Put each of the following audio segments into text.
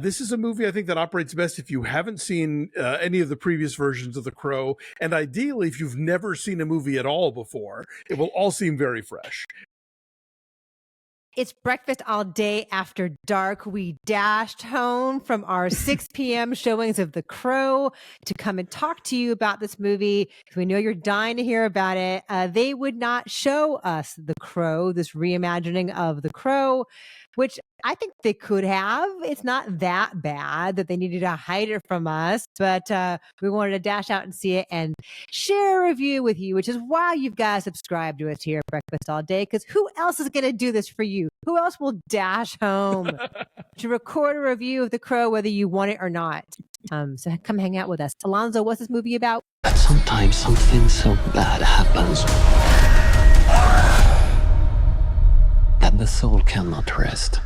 This is a movie I think that operates best if you haven't seen any of the previous versions of The Crow, and ideally if you've never seen a movie at all before. It will all seem very fresh. It's breakfast all day after dark. We dashed home from our 6 p.m. showings of The Crow to come and talk to you about this movie because we know you're dying to hear about it. They would not show us The Crow, this reimagining of The Crow, which I think they could have. It's not that bad that they needed to hide it from us, but we wanted to dash out and see it and share a review with you, which is why you've got to subscribe to us here at Breakfast All Day, because who else is going to do this for you? Who else will dash home to record a review of The Crow, whether you want it or not? So come hang out with us. Alonso, what's this movie about? But sometimes something so bad happens that the soul cannot rest.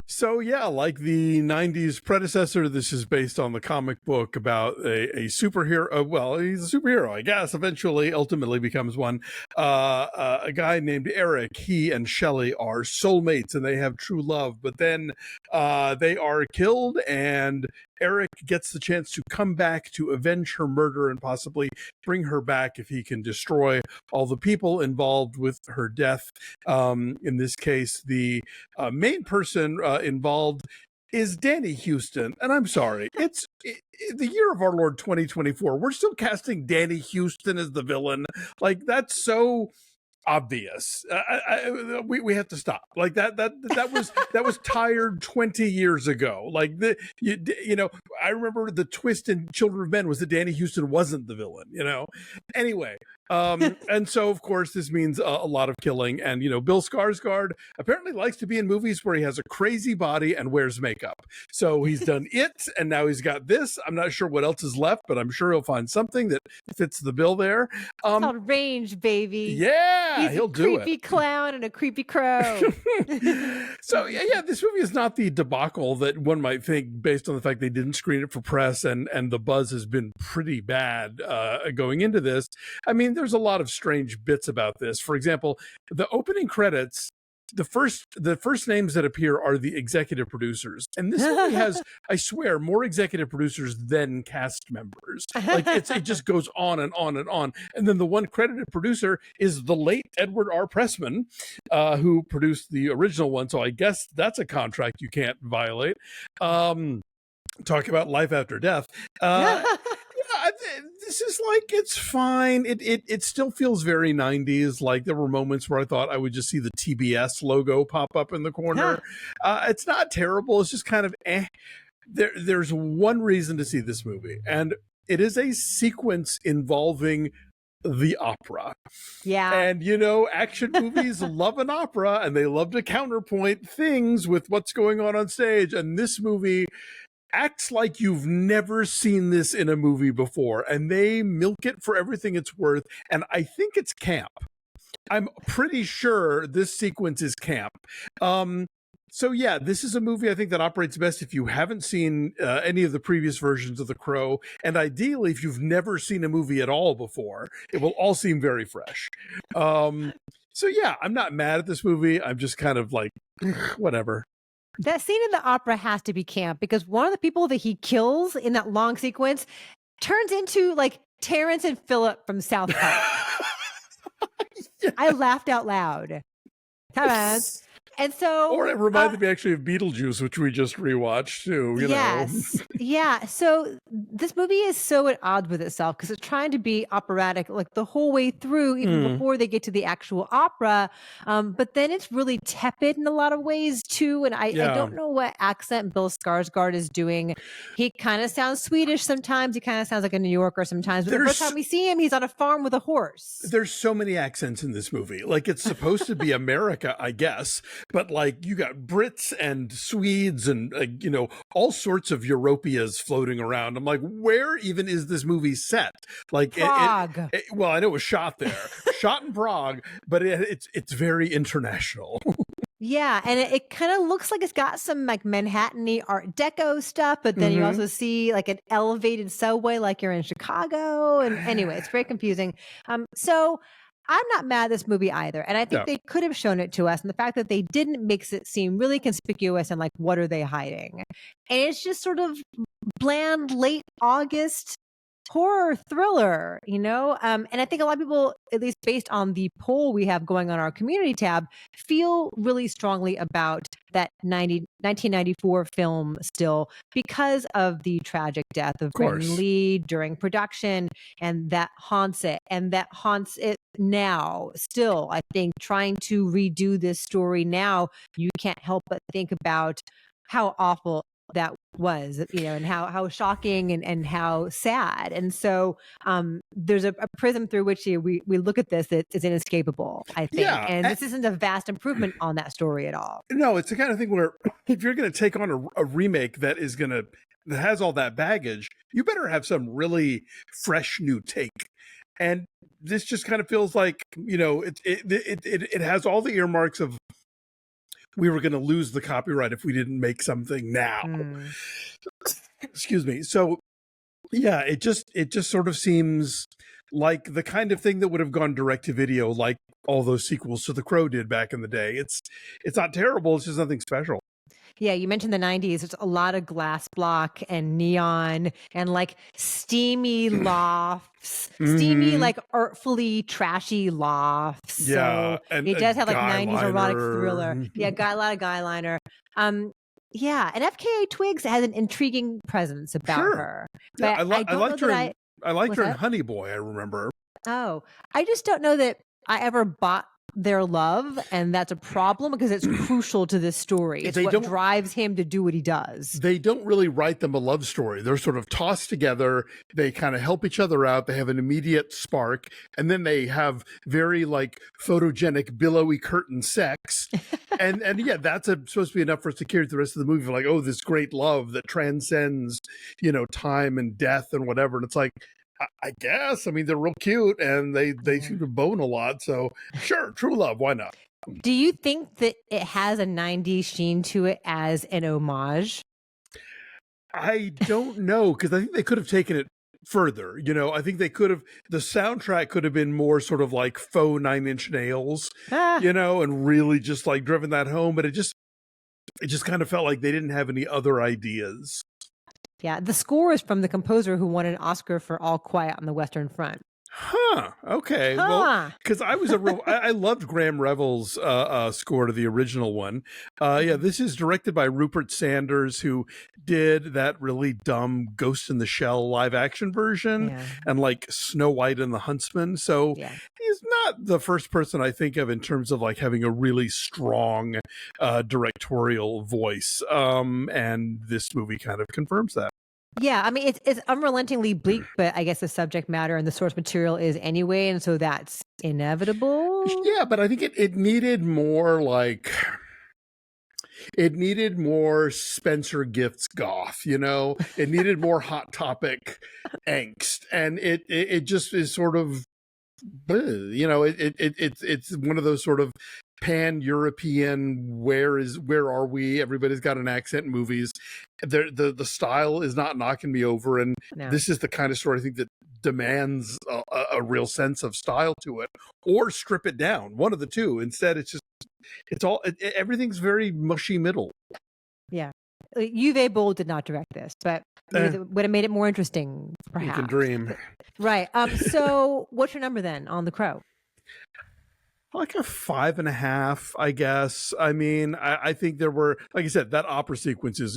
So yeah, like the 90s predecessor, this is based on the comic book about a superhero. Well, he's a superhero, I guess, eventually, ultimately becomes one. A guy named Eric, he and Shelley are soulmates and they have true love, but then they are killed and Eric gets the chance to come back to avenge her murder and possibly bring her back if he can destroy all the people involved with her death. In this case, the main person involved is Danny Huston. And I'm sorry, it's the year of our Lord 2024. We're still casting Danny Huston as the villain. Like, that's so obvious. We have to stop. Like that was tired 20 years ago. Like you know, I remember the twist in Children of Men was that Danny Huston wasn't the villain, you know. Anyway, and so of course this means a lot of killing, and you know, Bill Skarsgård apparently likes to be in movies where he has a crazy body and wears makeup. So he's done it, and now he's got this. I'm not sure what else is left, but I'm sure he'll find something that fits the bill there. It's called range, baby. Yeah, he'll do it. Creepy clown and a creepy crow. So yeah, this movie is not the debacle that one might think based on the fact they didn't screen it for press, and the buzz has been pretty bad going into this. I mean, there's a lot of strange bits about this. For example, the opening credits, the first names that appear are the executive producers, and this movie has, I swear, more executive producers than cast members. Like it just goes on and on and on. And then the one credited producer is the late Edward R. Pressman, who produced the original one. So I guess that's a contract you can't violate. Talk about life after death. This is like, it's fine. It still feels very 90s. Like there were moments where I thought I would just see the TBS logo pop up in the corner. It's not terrible. It's just kind of There's one reason to see this movie, and it is a sequence involving the opera. Yeah. And you know, action movies love an opera, and they love to counterpoint things with what's going on stage. And this movie acts like you've never seen this in a movie before, and they milk it for everything it's worth. And I think it's camp. I'm pretty sure this sequence is camp. So yeah, this is a movie I think that operates best if you haven't seen any of the previous versions of The Crow, and ideally if you've never seen a movie at all before. It will all seem very fresh. So yeah, I'm not mad at this movie. I'm just kind of like, whatever. That scene in the opera has to be camp because one of the people that he kills in that long sequence turns into like Terrence and Phillip from South Park. Yes. I laughed out loud. Terrence. And so, or it reminded me actually of Beetlejuice, which we just rewatched too. You know? Yeah. So this movie is so at odds with itself because it's trying to be operatic like the whole way through, even before they get to the actual opera. But then it's really tepid in a lot of ways too. And I don't know what accent Bill Skarsgård is doing. He kind of sounds Swedish sometimes. He kind of sounds like a New Yorker sometimes. But the first time we see him, he's on a farm with a horse. There's so many accents in this movie. Like it's supposed to be America, I guess. But like you got Brits and Swedes and you know, all sorts of Europeas floating around. I'm like, where even is this movie set? Like Prague. Well, I know it was shot there, shot in Prague, but it's very international. Yeah, and it kind of looks like it's got some like Manhattan-y Art Deco stuff, but then you also see like an elevated subway like you're in Chicago. And anyway, it's very confusing. So I'm not mad at this movie either. And I think No. they could have shown it to us. And the fact that they didn't makes it seem really conspicuous and like, what are they hiding? And it's just sort of bland late August horror thriller, you know? And I think a lot of people, at least based on the poll we have going on our community tab, feel really strongly about that 1994 film still because of the tragic death of Brandon Lee during production, and that haunts it. And that haunts it now still. I think trying to redo this story now, you can't help but think about how awful that was, you know, and how shocking and how sad. And so there's a prism through which we look at this that is inescapable, I think. Yeah, and this isn't a vast improvement on that story at all. No, it's the kind of thing where if you're going to take on a remake that has all that baggage, you better have some really fresh new take. And this just kind of feels like, you know, it has all the earmarks of, we were going to lose the copyright if we didn't make something now. Excuse me. So yeah, it just sort of seems like the kind of thing that would have gone direct to video, like all those sequels to The Crow did back in the day. It's not terrible. It's just nothing special. Yeah, you mentioned the 90s. There's a lot of glass block and neon and like steamy lofts, steamy, like artfully trashy lofts. Yeah, so and it does have like 90s erotic liner. thriller. Yeah, got a lot of guy liner. Yeah, and FKA Twigs has an intriguing presence about her. But Yeah, I liked her. I liked her in that? Honey Boy. I remember. Oh, I just don't know that I ever bought their love, and that's a problem because it's crucial to this story. It's what drives him to do what he does. They don't really write them a love story. They're sort of tossed together. They kind of help each other out. They have an immediate spark, and then they have very like photogenic billowy curtain sex. and yeah, that's supposed to be enough for us to carry the rest of the movie. Like, oh, this great love that transcends, you know, time and death and whatever. And it's like, I guess. I mean, they're real cute and they seem to bone a lot. So sure, true love. Why not? Do you think that it has a 90s sheen to it as an homage? I don't know, because I think they could have taken it further. You know, I think they could have, the soundtrack could have been more sort of like faux Nine Inch Nails, you know, and really just like driven that home. But it just kind of felt like they didn't have any other ideas. Yeah, the score is from the composer who won an Oscar for All Quiet on the Western Front. Huh. Okay. Well, because I loved Graham Revell's score to the original one. Yeah, this is directed by Rupert Sanders, who did that really dumb Ghost in the Shell live action version and like Snow White and the Huntsman. So he's not the first person I think of in terms of like having a really strong directorial voice. And this movie kind of confirms that. Yeah, I mean, it's unrelentingly bleak, but I guess the subject matter and the source material is anyway, and so that's inevitable. Yeah, but I think it needed more like, it needed more Spencer Gifts goth, you know? It needed more Hot Topic angst, and it just is sort of, you know, it's one of those sort of pan-European, where are we? Everybody's got an accent in movies. The style is not knocking me over, and this is the kind of story I think that demands a real sense of style to it, or strip it down. One of the two. Instead, everything's very mushy middle. Yeah. Uwe Boll did not direct this, but would have made it more interesting, perhaps. You can dream. Right. So what's your number then on The Crow? Like a 5.5, I guess. I mean, I think there were, like I said, that opera sequence is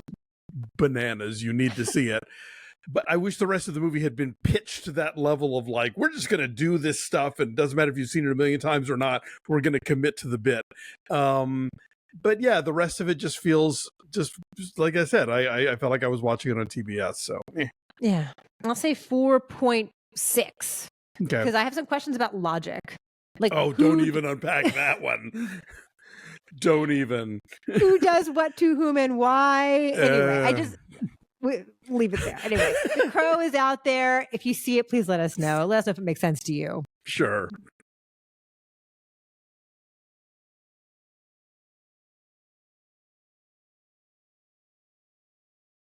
bananas. You need to see it. But I wish the rest of the movie had been pitched to that level of like, we're just going to do this stuff, and it doesn't matter if you've seen it a million times or not. We're going to commit to the bit. But yeah, the rest of it just feels just like I said. I felt like I was watching it on TBS. So yeah, I'll say 4.6. Okay, because I have some questions about logic. Like, don't even unpack that one. Don't even. Who does what to whom and why? Anyway, leave it there. Anyway, The Crow is out there. If you see it, please let us know. Let us know if it makes sense to you. Sure.